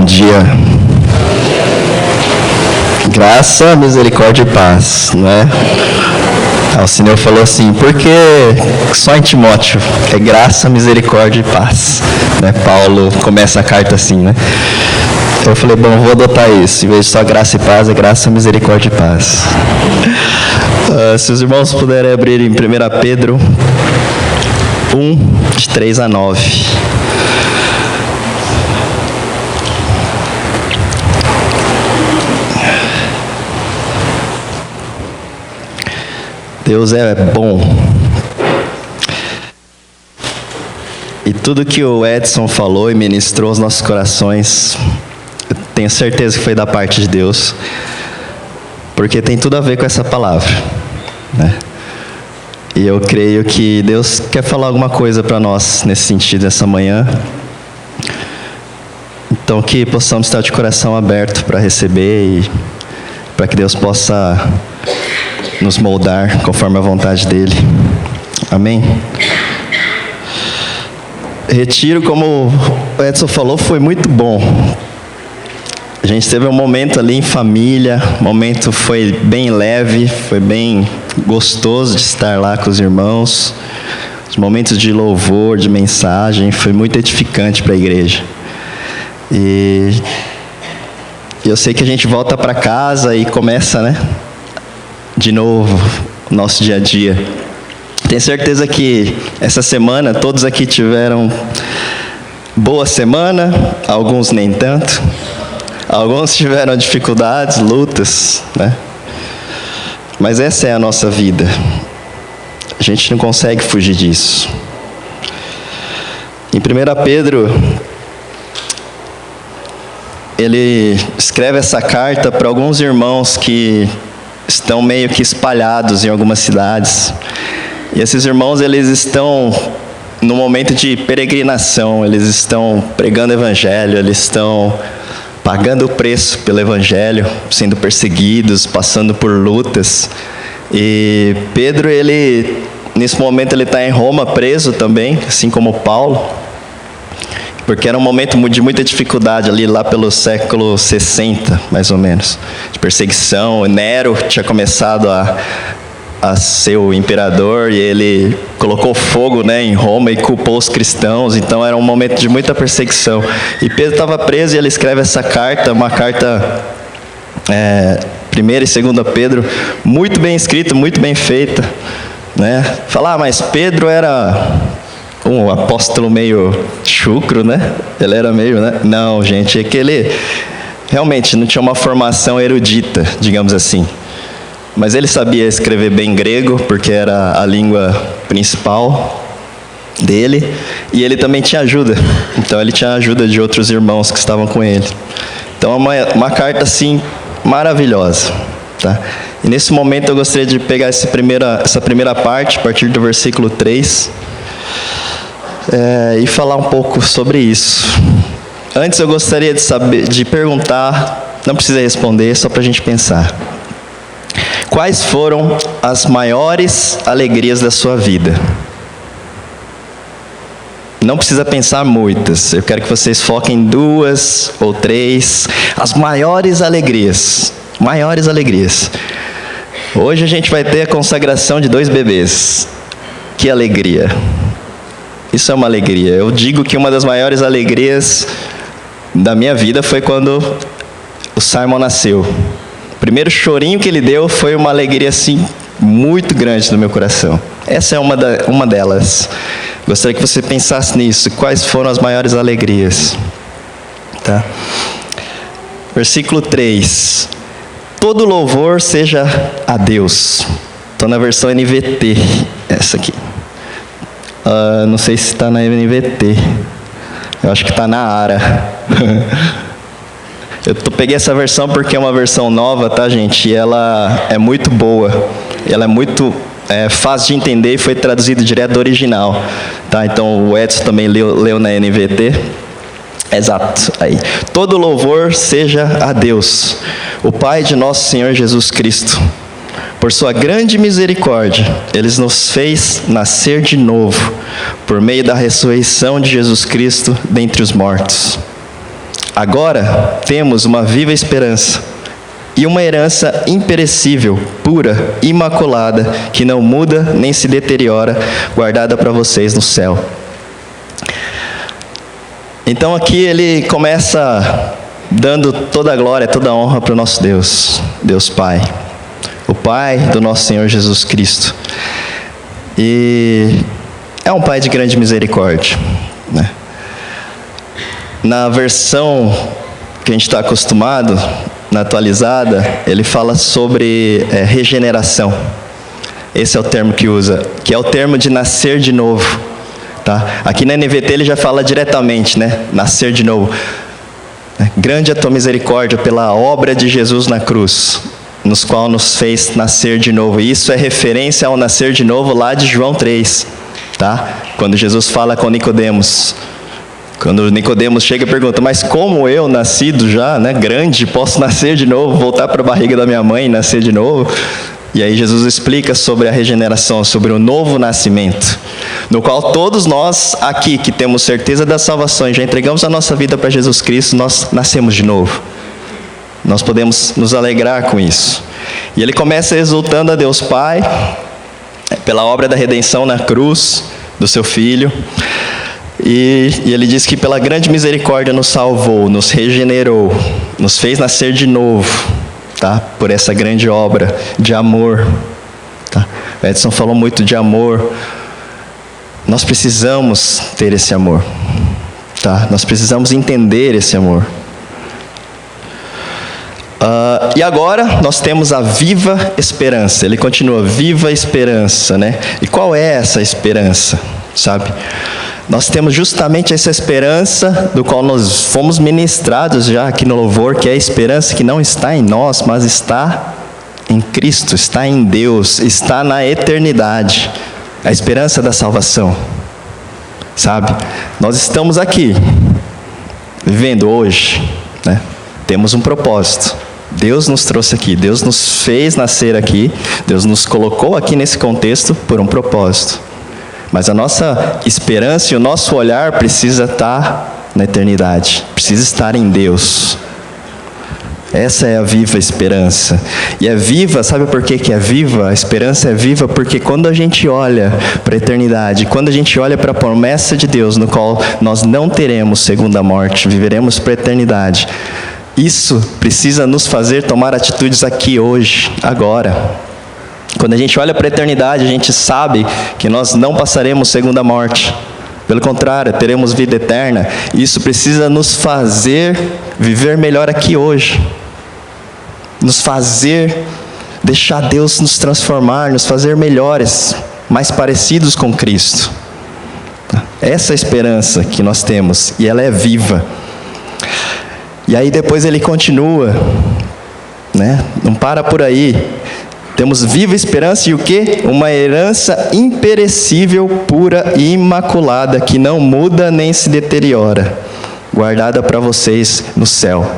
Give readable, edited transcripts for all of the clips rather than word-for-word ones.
dia. Graça, misericórdia e paz, né? O Senhor falou assim, porque só em Timóteo é graça, misericórdia e paz, né? Paulo começa a carta assim, né? Eu falei, bom, vou adotar isso, em vez de só graça e paz, é graça, misericórdia e paz. Se os irmãos puderem abrir em 1 Pedro 1, de 3 a 9. Deus é bom. E tudo que o Edson falou e ministrou aos nossos corações, eu tenho certeza que foi da parte de Deus, porque tem tudo a ver com essa palavra, né? E eu creio que Deus quer falar alguma coisa para nós nesse sentido essa manhã. Então que possamos estar de coração aberto para receber e para que Deus possa nos moldar conforme a vontade dele. Amém? Retiro, como o Edson falou, foi muito bom. A gente teve um momento ali em família, o momento foi bem leve, foi bem gostoso de estar lá com os irmãos. Os momentos de louvor, de mensagem, foi muito edificante para a igreja. E eu sei que a gente volta para casa e começa, né, de novo o nosso dia a dia. Tenho certeza que essa semana todos aqui tiveram boa semana, alguns nem tanto. Alguns tiveram dificuldades, lutas, né? Mas essa é a nossa vida. A gente não consegue fugir disso. Em 1 Pedro, ele escreve essa carta para alguns irmãos que estão meio que espalhados em algumas cidades. E esses irmãos, eles estão no momento de peregrinação, eles estão pregando o evangelho, eles estão pagando o preço pelo evangelho, sendo perseguidos, passando por lutas. E Pedro, nesse momento, ele está em Roma preso também, assim como Paulo, porque era um momento de muita dificuldade ali, lá pelo século 60, mais ou menos, de perseguição. Nero tinha começado a ser o imperador e ele colocou fogo, né, em Roma e culpou os cristãos. Então era um momento de muita perseguição. E Pedro estava preso e ele escreve essa carta, uma carta, 1 e 2 Pedro, muito bem escrita, muito bem feita, né? Falar, mas Pedro era um apóstolo meio chucro, né? Ele era meio, né? Não, gente, é que ele realmente não tinha uma formação erudita, digamos assim. Mas ele sabia escrever bem grego, porque era a língua principal dele. E ele também tinha ajuda. Então ele tinha ajuda de outros irmãos que estavam com ele. Então é uma carta assim maravilhosa, tá? E nesse momento eu gostaria de pegar essa primeira parte, a partir do versículo 3, e falar um pouco sobre isso. Antes eu gostaria de perguntar, não precisa responder, só para a gente pensar. Quais foram as maiores alegrias da sua vida? Não precisa pensar muitas. Eu quero que vocês foquem em 2 ou 3. As maiores alegrias. Maiores alegrias. Hoje a gente vai ter a consagração de 2 bebês. Que alegria. Isso é uma alegria. Eu digo que uma das maiores alegrias da minha vida foi quando o Simon nasceu. O primeiro chorinho que ele deu foi uma alegria assim muito grande no meu coração. Essa é uma delas. Gostaria que você pensasse nisso. Quais foram as maiores alegrias? Tá? Versículo 3. Todo louvor seja a Deus. Estou na versão NVT. Essa aqui. Não sei se está na NVT. Eu acho que está na ARA. Eu peguei essa versão porque é uma versão nova, tá, gente? E ela é muito boa. Ela é muito fácil de entender e foi traduzido direto do original. Tá? Então o Edson também leu na NVT. Exato. Aí. Todo louvor seja a Deus, o Pai de nosso Senhor Jesus Cristo. Por sua grande misericórdia, Ele nos fez nascer de novo, por meio da ressurreição de Jesus Cristo dentre os mortos. Agora temos uma viva esperança e uma herança imperecível, pura, imaculada, que não muda nem se deteriora, guardada para vocês no céu. Então aqui ele começa dando toda a glória, toda a honra para o nosso Deus, Deus Pai, o Pai do nosso Senhor Jesus Cristo. E é um Pai de grande misericórdia, né? Na versão que a gente está acostumado, na atualizada, ele fala sobre regeneração. Esse é o termo que usa, que é o termo de nascer de novo. Tá? Aqui na NVT ele já fala diretamente, né? Nascer de novo. Grande é a tua misericórdia pela obra de Jesus na cruz, nos qual nos fez nascer de novo. E isso é referência ao nascer de novo lá de João 3. Tá? Quando Jesus fala com Nicodemos. Quando Nicodemos chega e pergunta, mas como eu, nascido já, né, grande, posso nascer de novo, voltar para a barriga da minha mãe e nascer de novo? E aí Jesus explica sobre a regeneração, sobre o novo nascimento, no qual todos nós aqui, que temos certeza da salvação e já entregamos a nossa vida para Jesus Cristo, nós nascemos de novo. Nós podemos nos alegrar com isso. E ele começa exultando a Deus Pai, pela obra da redenção na cruz do seu Filho. E ele diz que pela grande misericórdia nos salvou, nos regenerou, nos fez nascer de novo, tá? Por essa grande obra de amor. Tá? O Edson falou muito de amor. Nós precisamos ter esse amor. Tá? Nós precisamos entender esse amor. E agora nós temos a viva esperança. Ele continua, viva esperança, né? E qual é essa esperança? Sabe? Nós temos justamente essa esperança do qual nós fomos ministrados já aqui no louvor, que é a esperança que não está em nós, mas está em Cristo, está em Deus, está na eternidade. A esperança da salvação. Sabe? Nós estamos aqui, vivendo hoje, né? Temos um propósito. Deus nos trouxe aqui, Deus nos fez nascer aqui, Deus nos colocou aqui nesse contexto por um propósito. Mas a nossa esperança e o nosso olhar precisa estar na eternidade, precisa estar em Deus. Essa é a viva esperança. E é viva, sabe por que é viva? A esperança é viva porque quando a gente olha para a eternidade, quando a gente olha para a promessa de Deus, no qual nós não teremos segunda morte, viveremos para a eternidade, isso precisa nos fazer tomar atitudes aqui hoje, agora. Quando a gente olha para a eternidade, a gente sabe que nós não passaremos segunda morte. Pelo contrário, teremos vida eterna. Isso precisa nos fazer viver melhor aqui hoje. Nos fazer, deixar Deus nos transformar, nos fazer melhores, mais parecidos com Cristo. Essa é a esperança que nós temos, e ela é viva. E aí depois ele continua, né? Não para por aí. Temos viva esperança e o quê? Uma herança imperecível, pura e imaculada, que não muda nem se deteriora, guardada para vocês no céu.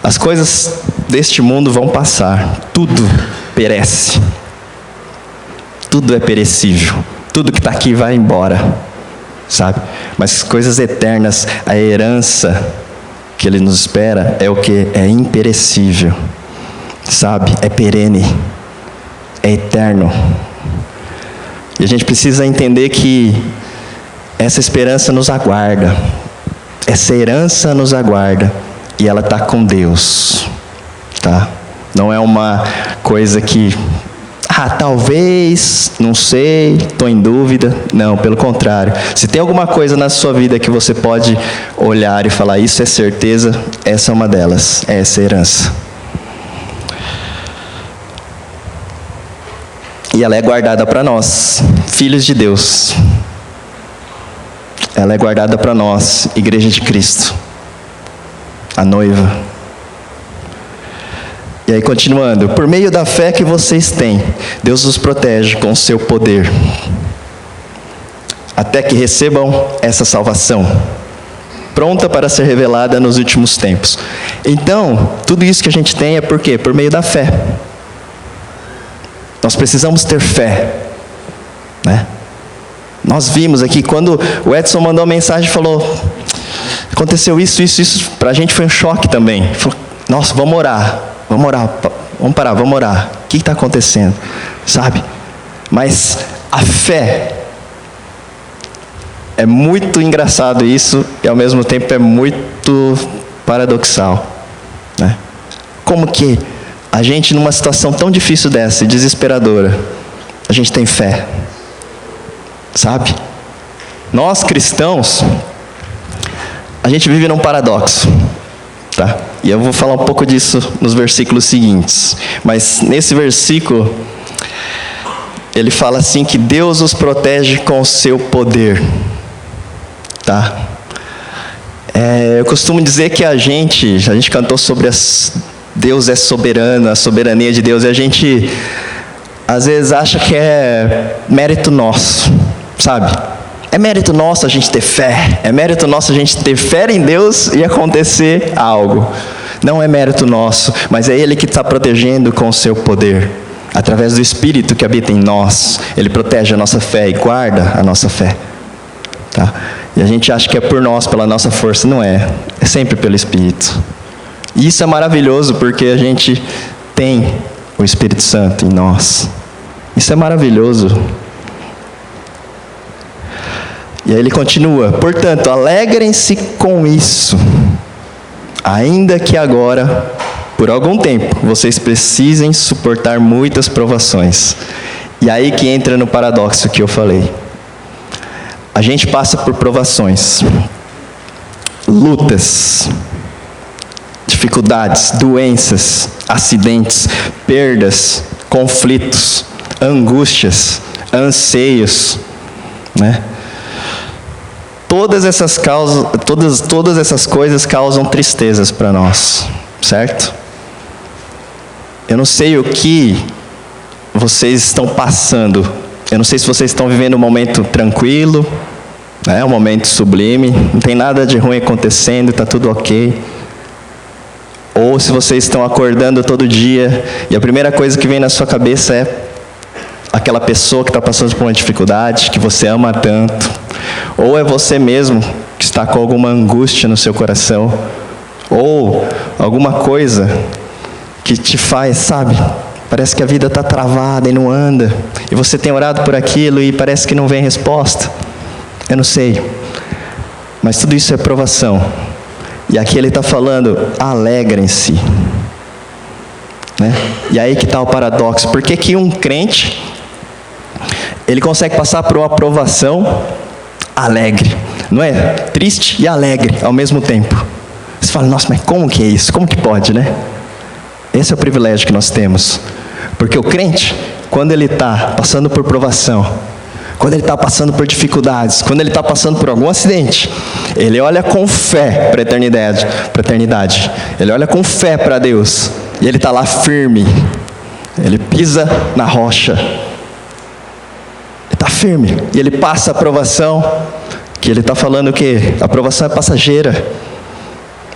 As coisas deste mundo vão passar, tudo perece. Tudo é perecível, tudo que está aqui vai embora, sabe? Mas coisas eternas, a herança que Ele nos espera é o que? É imperecível, sabe? É perene. É eterno. E a gente precisa entender que essa esperança nos aguarda. Essa herança nos aguarda. E ela está com Deus. Tá? Não é uma coisa que, talvez, não sei, estou em dúvida. Não, pelo contrário. Se tem alguma coisa na sua vida que você pode olhar e falar, isso é certeza, essa é uma delas. É essa herança. E ela é guardada para nós, filhos de Deus. Ela é guardada para nós, Igreja de Cristo, a noiva. E aí continuando, por meio da fé que vocês têm, Deus os protege com o seu poder, até que recebam essa salvação, pronta para ser revelada nos últimos tempos. Então, tudo isso que a gente tem é por quê? Por meio da fé. Nós precisamos ter fé, né? Nós vimos aqui, quando o Edson mandou a mensagem e falou, Aconteceu isso. Para a gente foi um choque também. Falou, nossa, vamos orar, vamos orar. O que está acontecendo? Sabe? Mas a fé, é muito engraçado isso, e ao mesmo tempo é muito paradoxal, né? Como que a gente, numa situação tão difícil dessa, desesperadora, a gente tem fé, sabe? Nós cristãos, a gente vive num paradoxo, tá? E eu vou falar um pouco disso nos versículos seguintes. Mas nesse versículo, ele fala assim que Deus os protege com o seu poder, tá? Eu costumo dizer que a gente cantou sobre Deus é soberano, a soberania de Deus, e a gente às vezes acha que é mérito nosso, sabe? É mérito nosso a gente ter fé, é mérito nosso a gente ter fé em Deus e acontecer algo. Não é mérito nosso, mas é Ele que está protegendo com o seu poder. Através do Espírito que habita em nós, Ele protege a nossa fé e guarda a nossa fé, tá? E a gente acha que é por nós, pela nossa força, não é. É sempre pelo Espírito. E isso é maravilhoso porque a gente tem o Espírito Santo em nós. Isso é maravilhoso. E aí ele continua: portanto, alegrem-se com isso, ainda que agora, por algum tempo, vocês precisem suportar muitas provações. E aí que entra no paradoxo que eu falei. A gente passa por provações, lutas, dificuldades, doenças, acidentes, perdas, conflitos, angústias, anseios, né? Todas essas coisas causam tristezas para nós, certo? Eu não sei o que vocês estão passando. Eu não sei se vocês estão vivendo um momento tranquilo, né, um momento sublime, não tem nada de ruim acontecendo, está tudo ok. Ou se vocês estão acordando todo dia e a primeira coisa que vem na sua cabeça é aquela pessoa que está passando por uma dificuldade, que você ama tanto. Ou é você mesmo que está com alguma angústia no seu coração. Ou alguma coisa que te faz, sabe? Parece que a vida está travada e não anda. E você tem orado por aquilo e parece que não vem resposta. Eu não sei. Mas tudo isso é provação. E aqui ele está falando, alegrem-se. Né? E aí que está o paradoxo. Por que que um crente, ele consegue passar por uma provação alegre? Não é? Triste e alegre ao mesmo tempo. Você fala, nossa, mas como que é isso? Como que pode, né? Esse é o privilégio que nós temos. Porque o crente, quando ele está passando por provação, quando ele está passando por dificuldades, quando ele está passando por algum acidente, ele olha com fé para a eternidade. Ele olha com fé para Deus. E ele está lá firme. Ele pisa na rocha. Ele está firme. E ele passa a provação, que ele está falando o quê? A provação é passageira.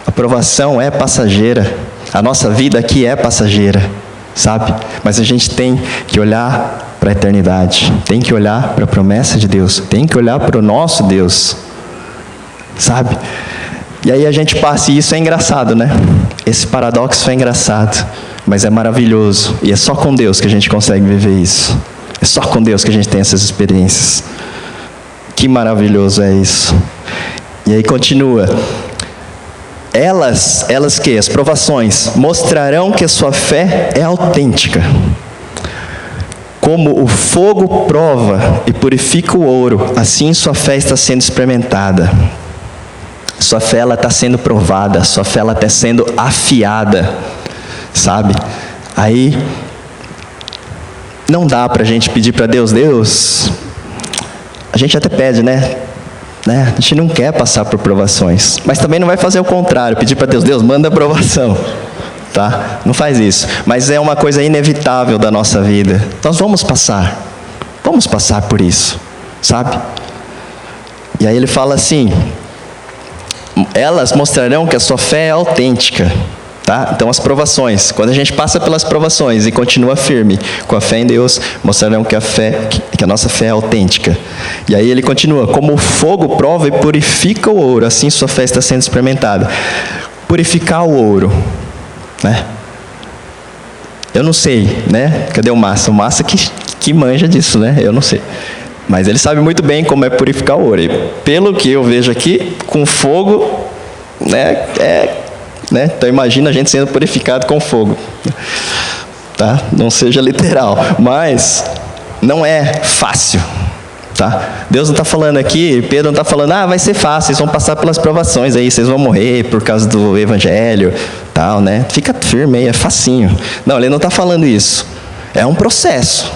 A provação é passageira. A nossa vida aqui é passageira, sabe? Mas a gente tem que olhar para a eternidade. Tem que olhar para a promessa de Deus. Tem que olhar para o nosso Deus, sabe? E aí a gente passa, e isso é engraçado, né? Esse paradoxo é engraçado, mas é maravilhoso. E é só com Deus que a gente consegue viver isso. É só com Deus que a gente tem essas experiências. Que maravilhoso é isso. E aí continua. Elas que? As provações mostrarão que a sua fé é autêntica. Como o fogo prova e purifica o ouro, assim sua fé está sendo experimentada. Sua fé ela está sendo provada, sua fé ela está sendo afiada, sabe? Aí não dá para a gente pedir para Deus, a gente até pede, né? A gente não quer passar por provações, mas também não vai fazer o contrário, pedir para Deus, manda provação, tá? Não faz isso, mas é uma coisa inevitável da nossa vida. Nós vamos passar por isso, sabe? E aí ele fala assim, elas mostrarão que a sua fé é autêntica. Tá? Então, as provações. Quando a gente passa pelas provações e continua firme com a fé em Deus, mostrarão que a nossa fé é autêntica. E aí ele continua: como o fogo prova e purifica o ouro, assim sua fé está sendo experimentada. Purificar o ouro, né? Eu não sei, né? Cadê o Massa? O Massa que manja disso, né? Eu não sei. Mas ele sabe muito bem como é purificar o ouro. E pelo que eu vejo aqui, com fogo, né? Então imagina a gente sendo purificado com fogo, tá? Não seja literal, mas não é fácil, tá? Deus não está falando aqui, Pedro não está falando, vai ser fácil, vocês vão passar pelas provações aí, vocês vão morrer por causa do evangelho, tal, né? Fica firme aí, é facinho. Não, ele não está falando isso. É um processo,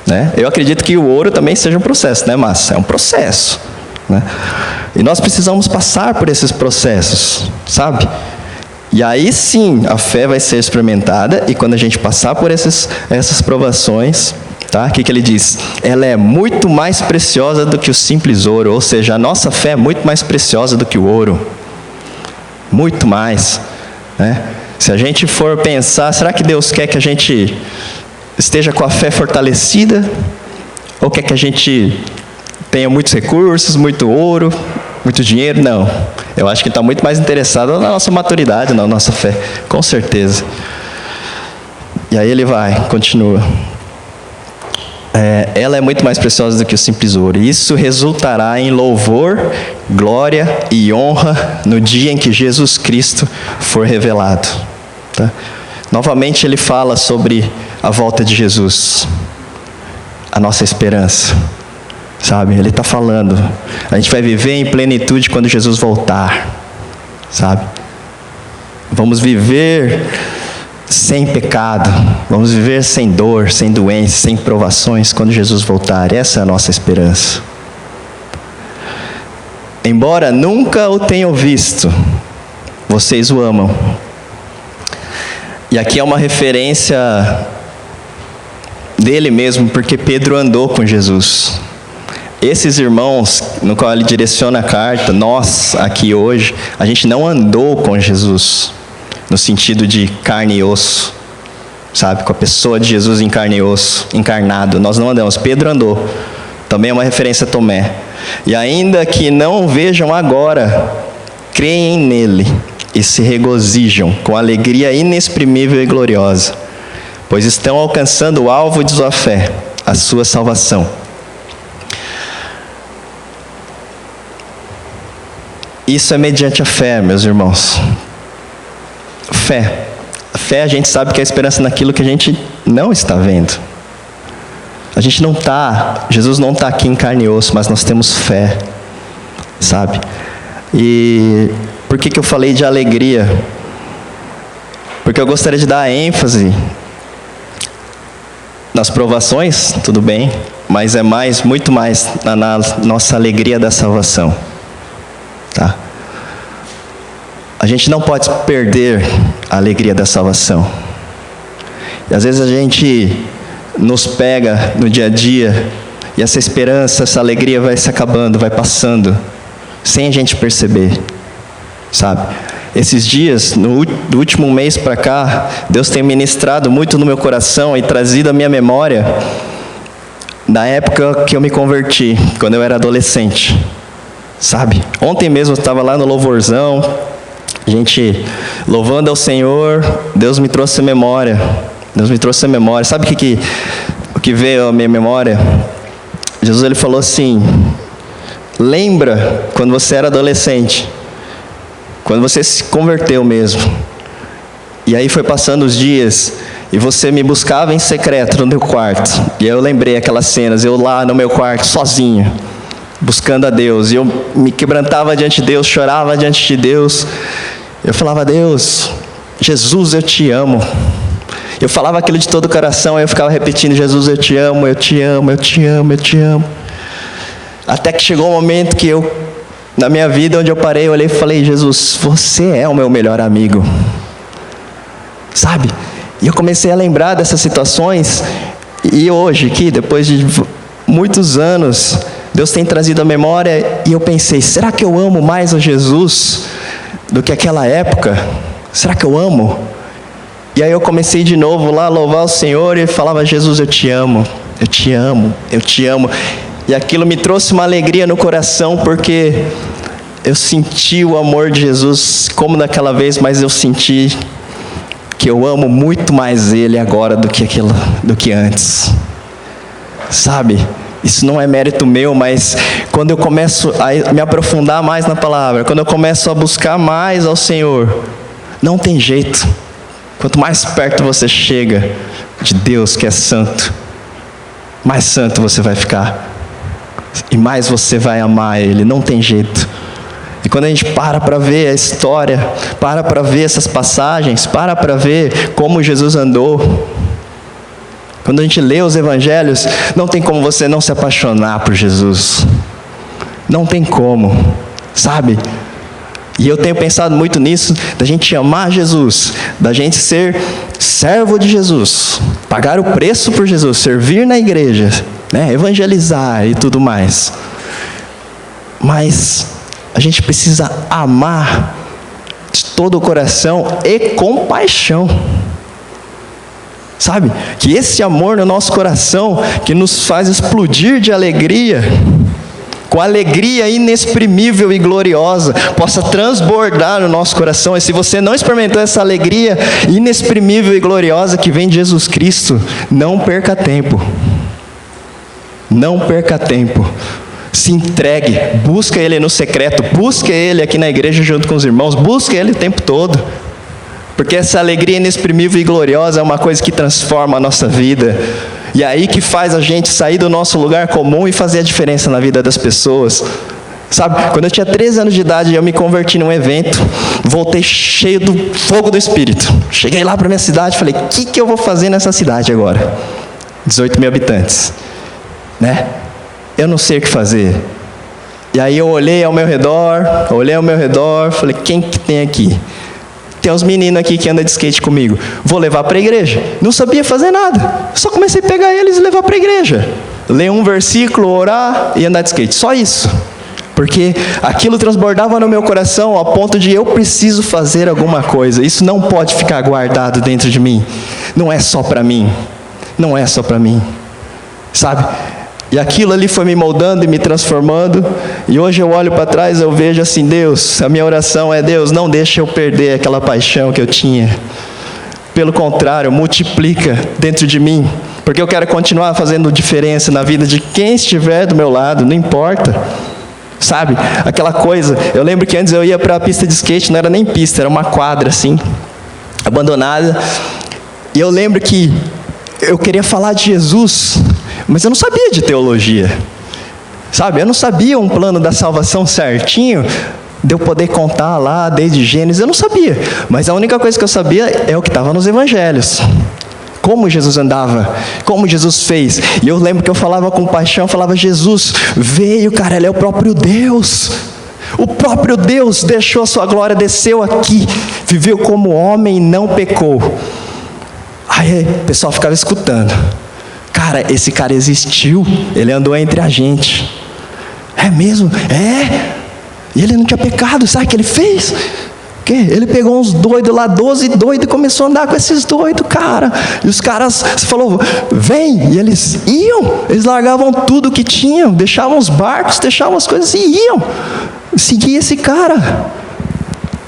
né? Eu acredito que o ouro também seja um processo, né, Márcio? É um processo, né? E nós precisamos passar por esses processos, sabe? E aí sim, a fé vai ser experimentada, e quando a gente passar por essas provações, tá? O que ele diz? Ela é muito mais preciosa do que o simples ouro, ou seja, a nossa fé é muito mais preciosa do que o ouro. Muito mais, né? Se a gente for pensar, será que Deus quer que a gente esteja com a fé fortalecida? Ou quer que a gente tenha muitos recursos, muito ouro, muito dinheiro? Não. Eu acho que está muito mais interessado na nossa maturidade, na nossa fé, com certeza. E aí ele continua. Ela é muito mais preciosa do que o simples ouro. Isso resultará em louvor, glória e honra no dia em que Jesus Cristo for revelado. Tá? Novamente ele fala sobre a volta de Jesus, a nossa esperança. Sabe, ele está falando, a gente vai viver em plenitude quando Jesus voltar, sabe? Vamos viver sem pecado, vamos viver sem dor, sem doença, sem provações quando Jesus voltar. Essa é a nossa esperança. Embora nunca o tenham visto, vocês o amam. E aqui é uma referência dele mesmo, porque Pedro andou com Jesus. Esses irmãos, no qual ele direciona a carta, nós aqui hoje, a gente não andou com Jesus, no sentido de carne e osso, sabe? Com a pessoa de Jesus em carne e osso, encarnado. Nós não andamos. Pedro andou. Também é uma referência a Tomé. E ainda que não o vejam agora, creem nele e se regozijam com alegria inexprimível e gloriosa, pois estão alcançando o alvo de sua fé, a sua salvação. Isso é mediante a fé, meus irmãos. Fé. A fé, a gente sabe que é a esperança naquilo que a gente não está vendo. A gente não está, Jesus não está aqui em carne e osso, mas nós temos fé, sabe? E por que eu falei de alegria? Porque eu gostaria de dar ênfase nas provações, tudo bem, mas é muito mais na nossa alegria da salvação. Tá? A gente não pode perder a alegria da salvação. E às vezes a gente nos pega no dia a dia e essa esperança, essa alegria vai se acabando, vai passando, sem a gente perceber, sabe? Esses dias, do último mês para cá, Deus tem ministrado muito no meu coração e trazido à minha memória da época que eu me converti, quando eu era adolescente. Sabe? Ontem mesmo eu estava lá no louvorzão, a gente louvando ao Senhor, Deus me trouxe a memória. Sabe o que veio à minha memória? Jesus ele falou assim: lembra quando você era adolescente, quando você se converteu mesmo. E aí foi passando os dias e você me buscava em secreto no meu quarto. E aí eu lembrei aquelas cenas, eu lá no meu quarto sozinho, buscando a Deus, e eu me quebrantava diante de Deus, chorava diante de Deus, eu falava: Deus, Jesus, eu te amo. Eu falava aquilo de todo o coração, aí eu ficava repetindo: Jesus, eu te amo, eu te amo, eu te amo, eu te amo. Até que chegou um momento que na minha vida, onde eu parei, eu olhei e falei: Jesus, você é o meu melhor amigo, sabe? E eu comecei a lembrar dessas situações, e hoje aqui, depois de muitos anos, Deus tem trazido a memória, e eu pensei: será que eu amo mais a Jesus do que aquela época? Será que eu amo? E aí eu comecei de novo lá a louvar o Senhor e falava: Jesus, eu te amo, eu te amo, eu te amo. E aquilo me trouxe uma alegria no coração, porque eu senti o amor de Jesus como daquela vez, mas eu senti que eu amo muito mais Ele agora do que antes. Sabe? Isso não é mérito meu, mas quando eu começo a me aprofundar mais na palavra, quando eu começo a buscar mais ao Senhor, não tem jeito. Quanto mais perto você chega de Deus, que é santo, mais santo você vai ficar. E mais você vai amar Ele, não tem jeito. E quando a gente para ver a história, para ver essas passagens, para ver como Jesus andou, quando a gente lê os evangelhos, não tem como você não se apaixonar por Jesus. Não tem como, sabe? E eu tenho pensado muito nisso, da gente amar Jesus, da gente ser servo de Jesus, pagar o preço por Jesus, servir na igreja, né? Evangelizar e tudo mais. Mas a gente precisa amar de todo o coração e com paixão. Sabe? Que esse amor no nosso coração, que nos faz explodir de alegria, com alegria inexprimível e gloriosa, possa transbordar no nosso coração. E se você não experimentou essa alegria inexprimível e gloriosa que vem de Jesus Cristo, não perca tempo. Não perca tempo. Se entregue, busca Ele no secreto, busca Ele aqui na igreja junto com os irmãos, busca Ele o tempo todo. Porque essa alegria inexprimível e gloriosa é uma coisa que transforma a nossa vida. E é aí que faz a gente sair do nosso lugar comum e fazer a diferença na vida das pessoas. Sabe, quando eu tinha 13 anos de idade, eu me converti num evento, voltei cheio do fogo do Espírito. Cheguei lá para minha cidade e falei: o que eu vou fazer nessa cidade agora? 18 mil habitantes, né? Eu não sei o que fazer. E aí eu olhei ao meu redor, falei: quem que tem aqui? Tem uns meninos aqui que andam de skate comigo. Vou levar para a igreja. Não sabia fazer nada. Só comecei a pegar eles e levar para a igreja. Ler um versículo, orar e andar de skate. Só isso. Porque aquilo transbordava no meu coração ao ponto de eu preciso fazer alguma coisa. Isso não pode ficar guardado dentro de mim. Não é só para mim. Não é só para mim. Sabe? E aquilo ali foi me moldando e me transformando. E hoje eu olho para trás e eu vejo assim: Deus, a minha oração é: Deus, não deixa eu perder aquela paixão que eu tinha. Pelo contrário, multiplica dentro de mim. Porque eu quero continuar fazendo diferença na vida de quem estiver do meu lado, não importa. Sabe? Aquela coisa, eu lembro que antes eu ia para a pista de skate, não era nem pista, era uma quadra assim, abandonada. E eu lembro que eu queria falar de Jesus, mas eu não sabia de teologia, sabe? Eu não sabia um plano da salvação certinho, de eu poder contar lá desde Gênesis, eu não sabia. Mas a única coisa que eu sabia é o que estava nos evangelhos. Como Jesus andava, como Jesus fez. E eu lembro que eu falava com paixão, eu falava: Jesus veio, cara, Ele é o próprio Deus. O próprio Deus deixou a sua glória, desceu aqui, viveu como homem e não pecou. Aí o pessoal ficava escutando: cara, esse cara existiu, ele andou entre a gente. É mesmo? É. E ele não tinha pecado, sabe o que ele fez? O quê? Ele pegou uns doidos lá, 12 doidos, e começou a andar com esses doidos, cara. E os caras falou: vem. E eles iam, eles largavam tudo que tinham, deixavam os barcos, deixavam as coisas e iam seguir esse cara.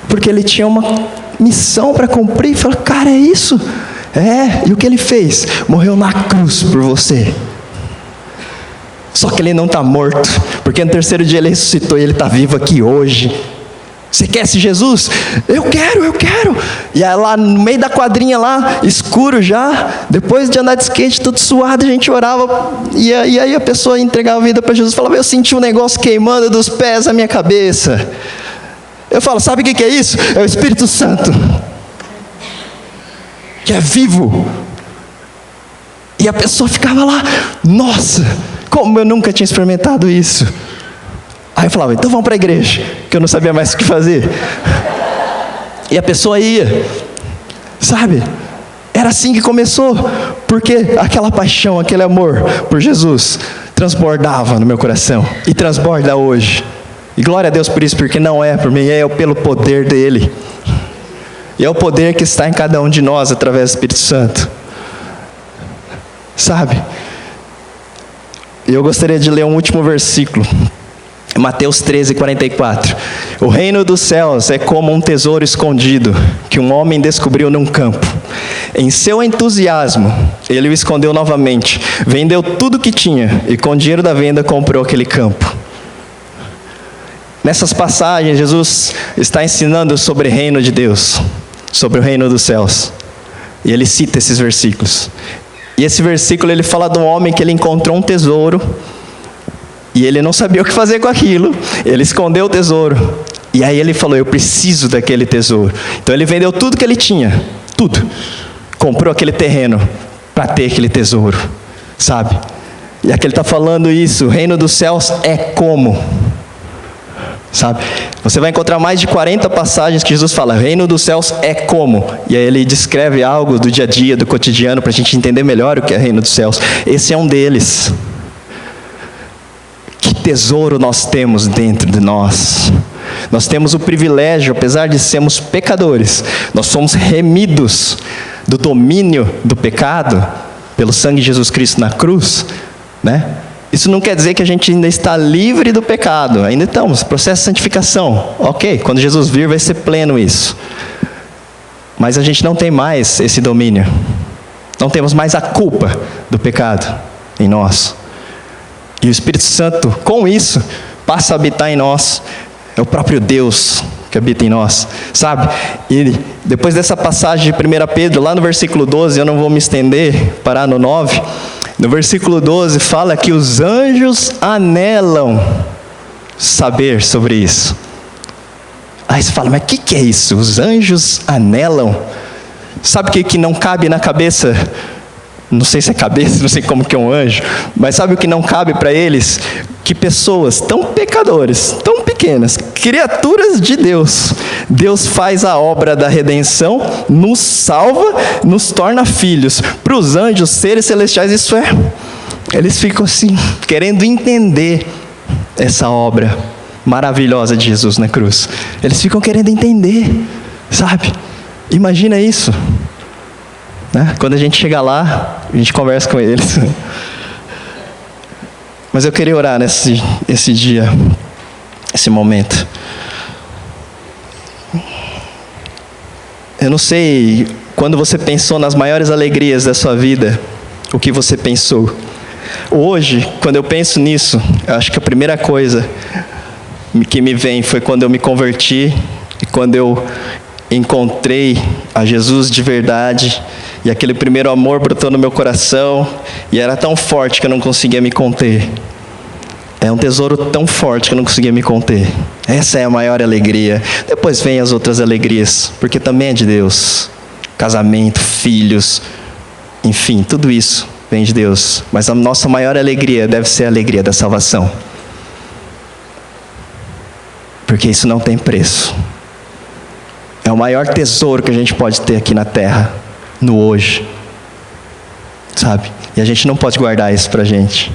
Porque ele tinha uma missão para cumprir. E falou: cara, é isso? É, e o que ele fez? Morreu na cruz por você. Só que ele não está morto, porque no terceiro dia ele ressuscitou e ele está vivo aqui hoje. Você quer esse Jesus? Eu quero. E aí lá no meio da quadrinha lá, escuro já, depois de andar de skate, tudo suado, a gente orava, e aí a pessoa entregava a vida para Jesus, falava: eu senti um negócio queimando dos pés à minha cabeça. Eu falo: sabe o que é isso? É o Espírito Santo, que é vivo. E a pessoa ficava lá: nossa, como eu nunca tinha experimentado isso. Aí eu falava: então vamos para a igreja, que eu não sabia mais o que fazer. E a pessoa ia, sabe? Era assim que começou, porque aquela paixão, aquele amor por Jesus transbordava no meu coração, e transborda hoje. E glória a Deus por isso, porque não é por mim, é pelo poder dele. E é o poder que está em cada um de nós através do Espírito Santo. Sabe? E eu gostaria de ler um último versículo. Mateus 13:44. O reino dos céus é como um tesouro escondido, que um homem descobriu num campo. Em seu entusiasmo, ele o escondeu novamente, vendeu tudo que tinha, e com o dinheiro da venda comprou aquele campo. Nessas passagens, Jesus está ensinando sobre o reino de Deus, sobre o reino dos céus. E ele cita esses versículos. E esse versículo, ele fala de um homem que ele encontrou um tesouro, e ele não sabia o que fazer com aquilo. Ele escondeu o tesouro. E aí ele falou, eu preciso daquele tesouro. Então ele vendeu tudo que ele tinha. Tudo. Comprou aquele terreno para ter aquele tesouro. Sabe? E aqui ele está falando isso. O reino dos céus é como. Sabe? Você vai encontrar mais de 40 passagens que Jesus fala, o reino dos céus é como. E aí ele descreve algo do dia a dia, do cotidiano, para a gente entender melhor o que é o reino dos céus. Esse é um deles. Que tesouro nós temos dentro de nós. Nós temos o privilégio, apesar de sermos pecadores, nós somos remidos do domínio do pecado pelo sangue de Jesus Cristo na cruz, né? Isso não quer dizer que a gente ainda está livre do pecado, ainda estamos, processo de santificação, ok, quando Jesus vir vai ser pleno isso, mas a gente não tem mais esse domínio, não temos mais a culpa do pecado em nós. E o Espírito Santo, com isso, passa a habitar em nós. É o próprio Deus que habita em nós, sabe? E depois dessa passagem de 1 Pedro, lá no versículo 12, eu não vou me estender, parar no 9. No versículo 12 fala que os anjos anelam saber sobre isso. Aí você fala, mas o que é isso? Os anjos anelam? Sabe o que não cabe na cabeça? Não sei se é cabeça, não sei como que é um anjo, mas sabe o que não cabe para eles? Que pessoas tão pecadoras, tão pequenas, criaturas de Deus, Deus faz a obra da redenção, nos salva, nos torna filhos. Para os anjos, seres celestiais, isso é, eles ficam assim, querendo entender essa obra maravilhosa de Jesus na cruz. Eles ficam querendo entender, sabe? Imagina isso. Né? Quando a gente chega lá, a gente conversa com eles. Mas eu queria orar esse dia, esse momento. Eu não sei, quando você pensou nas maiores alegrias da sua vida, o que você pensou. Hoje, quando eu penso nisso, eu acho que a primeira coisa que me vem foi quando eu me converti e quando eu encontrei a Jesus de verdade. E aquele primeiro amor brotou no meu coração, e era tão forte que eu não conseguia me conter. É um tesouro tão forte que eu não conseguia me conter. Essa é a maior alegria. Depois vem as outras alegrias, porque também é de Deus. Casamento, filhos, enfim, tudo isso vem de Deus. Mas a nossa maior alegria deve ser a alegria da salvação. Porque isso não tem preço. É o maior tesouro que a gente pode ter aqui na terra. No hoje, sabe? E a gente não pode guardar isso pra gente,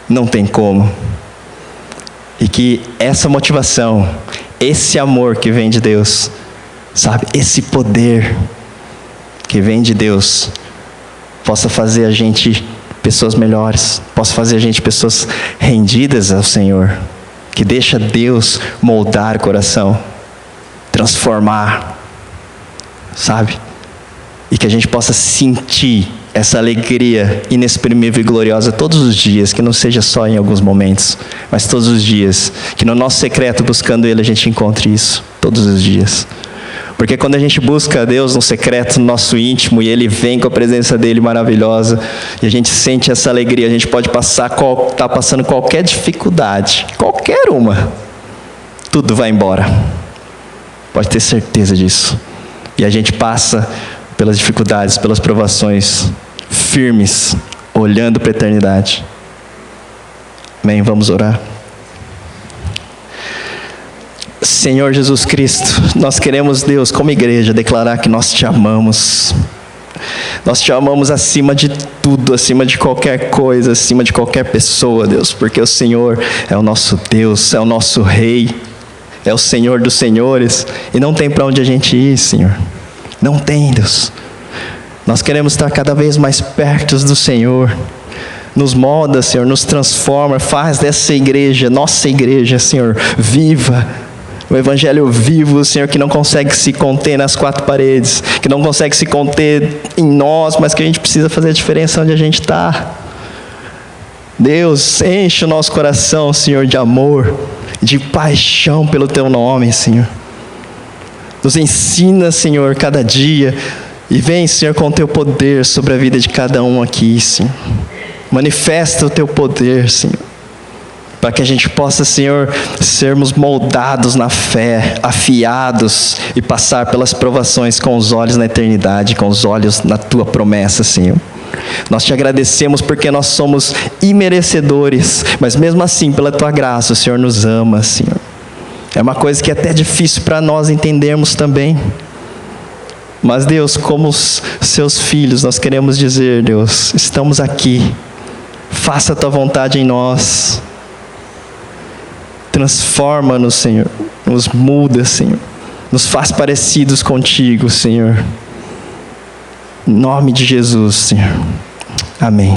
não tem como. E que essa motivação, esse amor que vem de Deus, sabe? Esse poder que vem de Deus, possa fazer a gente pessoas melhores, possa fazer a gente pessoas rendidas ao Senhor, que deixa Deus moldar o coração, transformar, sabe? E que a gente possa sentir essa alegria inexprimível e gloriosa todos os dias, que não seja só em alguns momentos, mas todos os dias, que no nosso secreto, buscando Ele, a gente encontre isso, todos os dias. Porque quando a gente busca a Deus no secreto, no nosso íntimo, e Ele vem com a presença dEle maravilhosa, e a gente sente essa alegria, a gente pode tá passando qualquer dificuldade, qualquer uma, tudo vai embora, pode ter certeza disso. E a gente passa pelas dificuldades, pelas provações, firmes, olhando para a eternidade. Amém? Vamos orar. Senhor Jesus Cristo, nós queremos, Deus, como igreja, declarar que nós te amamos. Nós te amamos acima de tudo, acima de qualquer coisa, acima de qualquer pessoa, Deus, porque o Senhor é o nosso Deus, é o nosso Rei, é o Senhor dos senhores, e não tem para onde a gente ir, Senhor. Não tem, Deus. Nós queremos estar cada vez mais perto do Senhor. Nos molda, Senhor, nos transforma, faz dessa igreja, nossa igreja, Senhor, viva. O Evangelho vivo, Senhor, que não consegue se conter nas quatro paredes, que não consegue se conter em nós, mas que a gente precisa fazer a diferença onde a gente está. Deus, enche o nosso coração, Senhor, de amor, de paixão pelo Teu nome, Senhor. Nos ensina, Senhor, cada dia, e vem, Senhor, com o Teu poder sobre a vida de cada um aqui, Senhor. Manifesta o Teu poder, Senhor, para que a gente possa, Senhor, sermos moldados na fé, afiados e passar pelas provações com os olhos na eternidade, com os olhos na Tua promessa, Senhor. Nós te agradecemos porque nós somos imerecedores, mas mesmo assim, pela Tua graça, o Senhor nos ama, Senhor. É uma coisa que é até difícil para nós entendermos também. Mas, Deus, como os Seus filhos, nós queremos dizer, Deus, estamos aqui. Faça a Tua vontade em nós. Transforma-nos, Senhor. Nos muda, Senhor. Nos faz parecidos contigo, Senhor. Em nome de Jesus, Senhor. Amém.